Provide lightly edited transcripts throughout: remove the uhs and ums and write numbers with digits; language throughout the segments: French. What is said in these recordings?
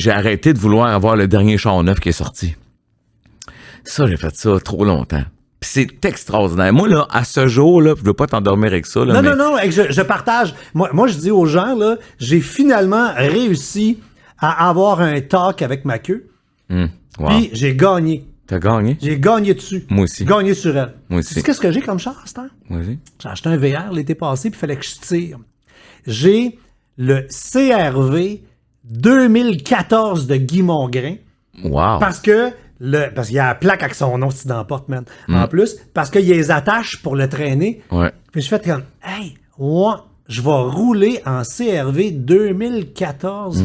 j'ai arrêté de vouloir avoir le dernier char neuf qui est sorti. Ça, j'ai fait ça trop longtemps. Puis c'est extraordinaire. Moi, là, à ce jour, là, je veux pas t'endormir avec ça. Là, Non, je partage. Moi, je dis aux gens, là, j'ai finalement réussi à avoir un talk avec ma queue. Wow. Puis j'ai gagné. T'as gagné? J'ai gagné dessus. Moi aussi. Gagné sur elle. Moi aussi. Tu sais qu'est-ce que j'ai comme char, cette heure? Moi aussi. J'ai acheté un VR l'été passé, puis il fallait que je tire. J'ai le CRV 2014 de Guy Mongrain. Wow. Parce qu'il y a la plaque avec son nom, c'est dans la porte, man. En plus, parce qu'il y a les attaches pour le traîner. Ouais. Puis je fais comme, hey, moi, je vais rouler en CRV 2014.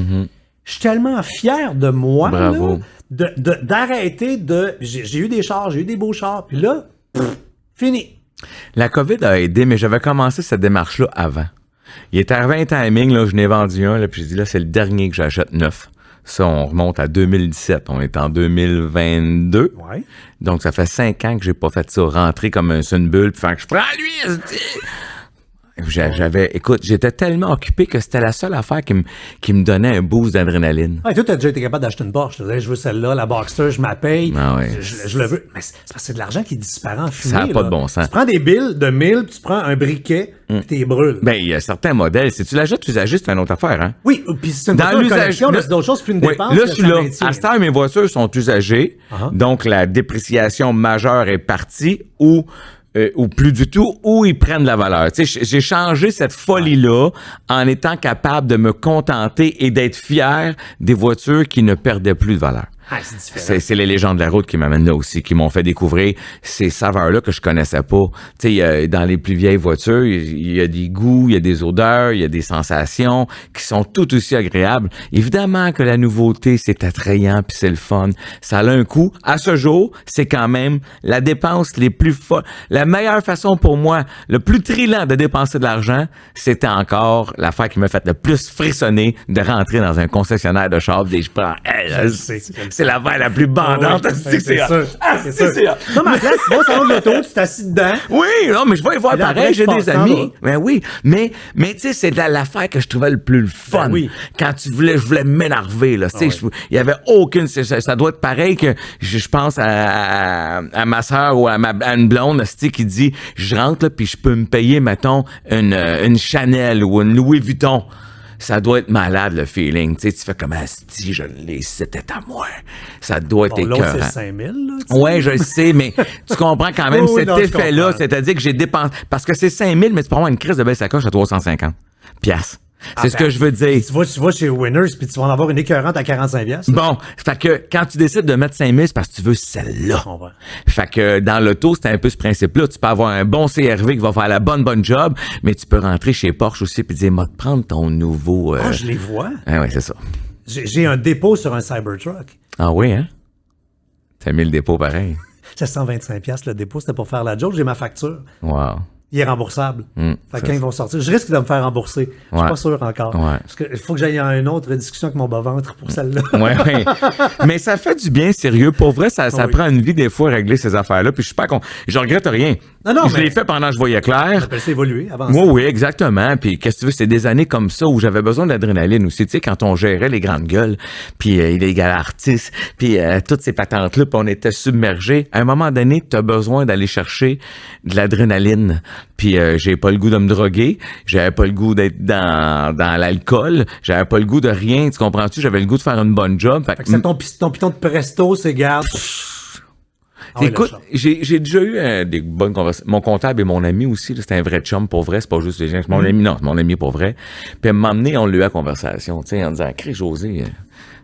Je suis tellement fier de moi. Bravo. Là, d'arrêter de. J'ai eu des chars, j'ai eu des beaux chars. Puis là, fini. La COVID a aidé, mais j'avais commencé cette démarche-là avant. Il est arrivé un timing, là, je n'ai vendu un, là, puis j'ai dit, là, c'est le dernier que j'achète neuf. Ça, on remonte à 2017. On est en 2022. Ouais. Donc, ça fait 5 ans que j'ai pas fait ça. Rentrer comme une bulle, puis faire que je prends lui, écoute, j'étais tellement occupé que c'était la seule affaire qui me donnait un boost d'adrénaline. Ouais, toi, t'as déjà été capable d'acheter une Porsche. Je veux celle-là, la Boxster, je m'appelle. Ah ouais. Je le veux. Mais c'est parce que c'est de l'argent qui disparaît en fumée. Ça n'a pas de bon sens. Tu prends des billes de 1000, puis tu prends un briquet, puis t'es brûles. Ben, il y a certains modèles. Si tu l'achètes usagé, c'est une autre affaire, hein? Oui, puis c'est une voiture de collection, là, c'est d'autres choses, puis une dépense. Là, je suis là. maintient. À cette heure, mes voitures sont usagées. Donc, la dépréciation majeure est partie ou plus du tout, ou ils prennent de la valeur. Tu sais, j'ai changé cette folie-là en étant capable de me contenter et d'être fier des voitures qui ne perdaient plus de valeur. Ah, c'est différent. C'est les légendes de la route qui m'amènent là aussi, qui m'ont fait découvrir ces saveurs-là que je connaissais pas. Tu sais, dans les plus vieilles voitures, il y a des goûts, il y a des odeurs, il y a des sensations qui sont tout aussi agréables. Évidemment que la nouveauté, c'est attrayant puis c'est le fun. Ça a un coût. À ce jour, c'est quand même la dépense les plus folles. La meilleure façon pour moi, le plus trillant de dépenser de l'argent, c'était encore l'affaire qui m'a fait le plus frissonner de rentrer dans un concessionnaire de char et je prends, c'est l'affaire la plus bandante. C'est ça. Non, mais là, tu vas au salon de l'auto, tu t'assis dedans. Oui, non, mais je vais y voir pareil, j'ai des amis. Ben oui, mais tu sais, c'est l'affaire que je trouvais le plus fun. Oui. Quand je voulais m'énerver, là. Tu sais, il y avait aucune, ça doit être pareil que je pense à ma sœur ou à une blonde, qui dit, je rentre là, puis je peux me payer, mettons, une Chanel ou une Louis Vuitton. Ça doit être malade, le feeling. Tu sais, tu fais comme, si je l'ai, c'était à moi. Ça doit être écœurant. L'autre, c'est 5000, là. Ouais, je le sais, mais tu comprends quand même cet effet-là. C'est-à-dire que j'ai dépensé, parce que c'est 5000, mais tu peux avoir une crise de belle sacoche à 350 piastres. C'est ce que je veux dire. Tu vas chez Winners puis tu vas en avoir une écœurante à 45 piastres. Bon, fait que quand tu décides de mettre 5000, c'est parce que tu veux celle-là. Fait que dans l'auto, c'est un peu ce principe-là. Tu peux avoir un bon CRV qui va faire la bonne job, mais tu peux rentrer chez Porsche aussi puis dire, moi, prendre ton nouveau... je les vois. Ah ouais, c'est ça. J'ai un dépôt sur un Cybertruck. Ah oui, hein? T'as mis le dépôt pareil. C'est 125 piastres le dépôt, c'était pour faire la joke. J'ai ma facture. Wow. Il est remboursable. Fait que quand ils vont sortir, je risque de me faire rembourser. Je suis pas sûr encore. Ouais. Parce qu'il faut que j'aille à une autre discussion avec mon bas-ventre pour celle-là. Ouais. Mais ça fait du bien, sérieux. Pour vrai, ça prend une vie des fois à régler ces affaires-là. Puis je suis pas je regrette rien. Non, je l'ai fait pendant que je voyais clair. Ça peut s'évoluer avant ça. Oui, exactement. Puis qu'est-ce que tu veux, c'est des années comme ça où j'avais besoin d'adrénaline aussi. Tu sais, quand on gérait les grandes gueules, puis les gars artistes, puis toutes ces patentes-là, puis on était submergés. À un moment donné, tu as besoin d'aller chercher de l'adrénaline. Puis j'ai pas le goût de me droguer, j'avais pas le goût d'être dans l'alcool, j'avais pas le goût de rien, tu comprends-tu? J'avais le goût de faire une bonne job. Fait que c'est ton piton de Presto, c'est garde. Écoute, j'ai déjà eu des bonnes conversations. Mon comptable et mon ami aussi, c'était un vrai chum pour vrai, c'est pas juste des gens. Mon ami, non, c'est mon ami pour vrai. Puis à m'emmener, on lui a eu la conversation, tu sais, en disant, Crée José,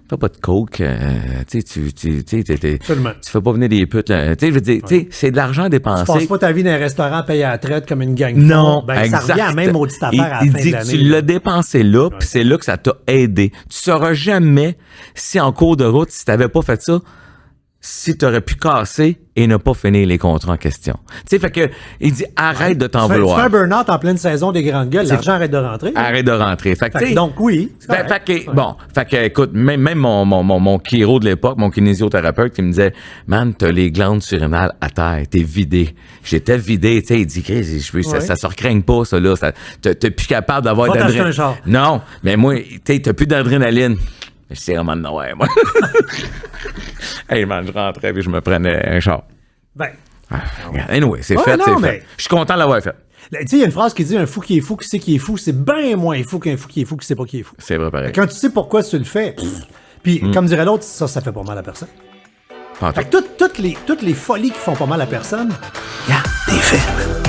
fais pas de coke, tu fais pas venir des putes, là. Tu sais, je veux dire, tu sais, c'est de l'argent dépensé. Tu passes pas ta vie dans un restaurant payé à la traite comme une gang. Non, ça revient à la même maudite affaire à la fin de l'année. Il dit que tu l'as dépensé là, puis c'est là que ça t'a aidé. Tu sauras jamais si en cours de route, si t'avais pas fait ça, si t'aurais pu casser et ne pas finir les contrats en question. Tu sais, fait que, il dit, arrête de t'en vouloir. Tu fais un burn-out en pleine saison des grandes gueules, l'argent arrête de rentrer. Arrête de rentrer. Fait que, donc oui. Fait que, écoute, même mon chiro de l'époque, mon kinésithérapeute, qui me disait, man, t'as les glandes surrénales à terre, t'es vidé. J'étais vidé, tu sais, il dit, ça se recraigne pas, ça, là. T'es plus capable d'avoir d'adrénaline. Non, mais moi, t'as plus d'adrénaline. C'est vraiment de Noël, moi. Hey, man, je rentrais puis je me prenais un char. Ben. Anyway, c'est Ouais, fait, non, c'est mais- fait. Je suis content de l'avoir fait. Tu sais, il y a une phrase qui dit un fou qui est fou, qui sait qui est fou, c'est bien moins fou qu'un fou qui est fou, qui sait pas qui est fou. C'est vrai, pareil. Quand tu sais pourquoi tu le fais, puis comme dirait l'autre, ça fait pas mal à personne. Pantoute. Fait que toutes les folies qui font pas mal à personne, y a des faits.